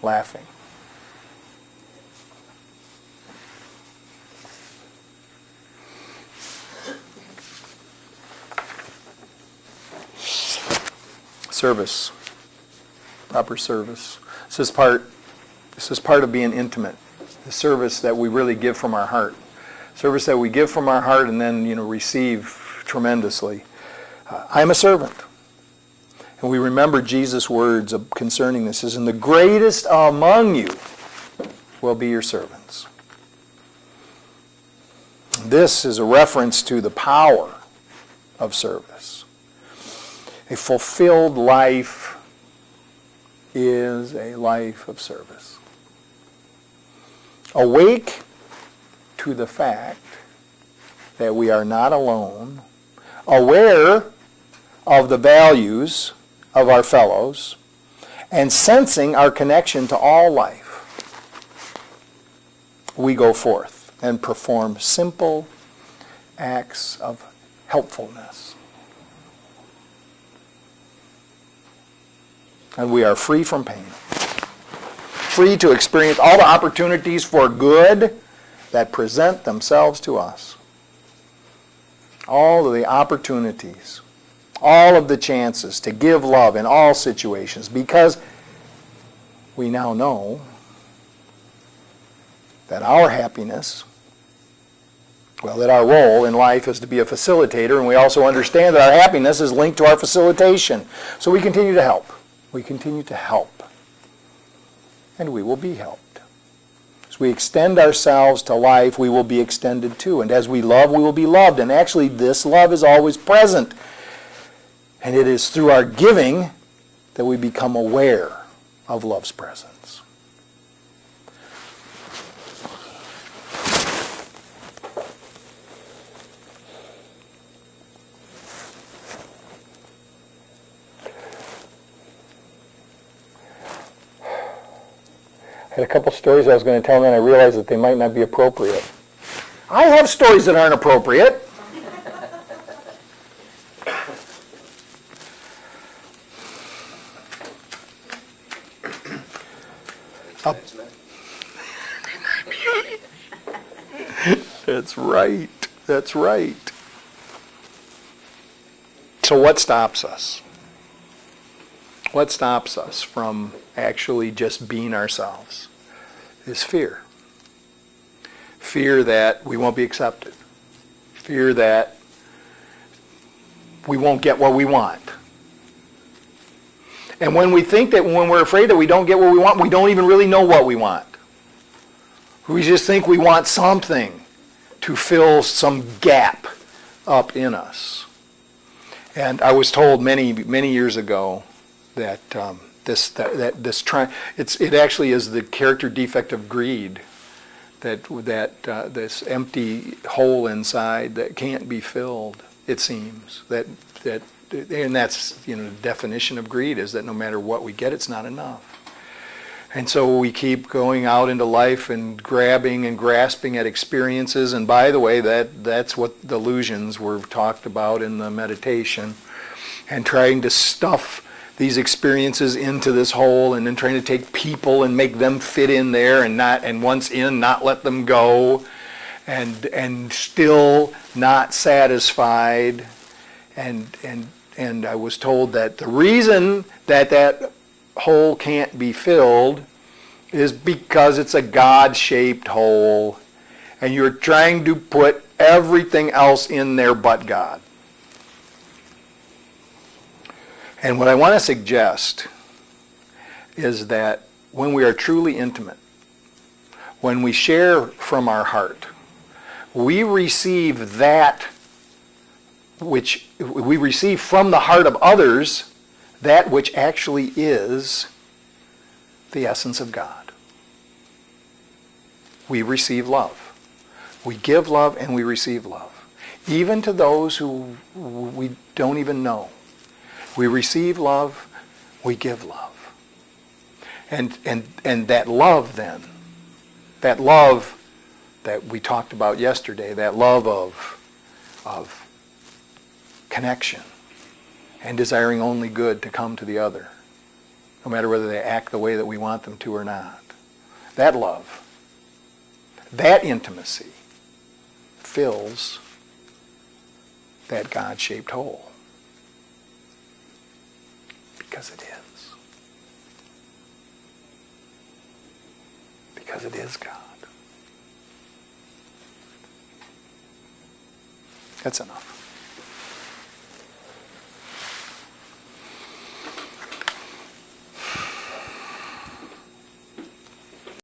laughing. Service. Proper service. This is part of being intimate. The service that we really give from our heart. Service that we give from our heart and then, receive tremendously. I'm a servant. And we remember Jesus' words concerning this. And the greatest among you will be your servants. This is a reference to the power of service. A fulfilled life is a life of service. Awake to the fact that we are not alone, aware of the values of our fellows, and sensing our connection to all life, we go forth and perform simple acts of helpfulness. And we are free from pain. Free to experience all the opportunities for good that present themselves to us. All of the opportunities, all of the chances to give love in all situations, because we now know that our happiness, that our role in life is to be a facilitator, and we also understand that our happiness is linked to our facilitation. So we continue to help. We continue to help. And we will be helped. As we extend ourselves to life, we will be extended to. And as we love, we will be loved. And actually, this love is always present. And it is through our giving that we become aware of love's presence. I had a couple stories I was going to tell, and then I realized that they might not be appropriate. I have stories that aren't appropriate. That's right. That's right. So what stops us? What stops us from actually just being ourselves is fear. Fear that we won't be accepted. Fear that we won't get what we want. And when we think that when we're afraid that we don't get what we want, we don't even really know what we want. We just think we want something to fill some gap up in us. And I was told many years ago that it actually is the character defect of greed, that this empty hole inside that can't be filled. It seems and that's the definition of greed is that no matter what we get, it's not enough. And so we keep going out into life and grabbing and grasping at experiences. And by the way, that's what the illusions were talked about in the meditation, and trying to stuff these experiences into this hole, and then trying to take people and make them fit in there, and once in, not let them go, and still not satisfied. And I was told that the reason that hole can't be filled is because it's a God-shaped hole, and you're trying to put everything else in there but God. And what I want to suggest is that when we are truly intimate, when we share from our heart, we receive that which we receive from the heart of others, that which actually is the essence of God. We receive love. We give love and we receive love. Even to those who we don't even know. We receive love, we give love. And that love then, that love that we talked about yesterday, that love of connection and desiring only good to come to the other, no matter whether they act the way that we want them to or not. That love, that intimacy fills that God-shaped hole. Because it is. Because it is God. That's enough.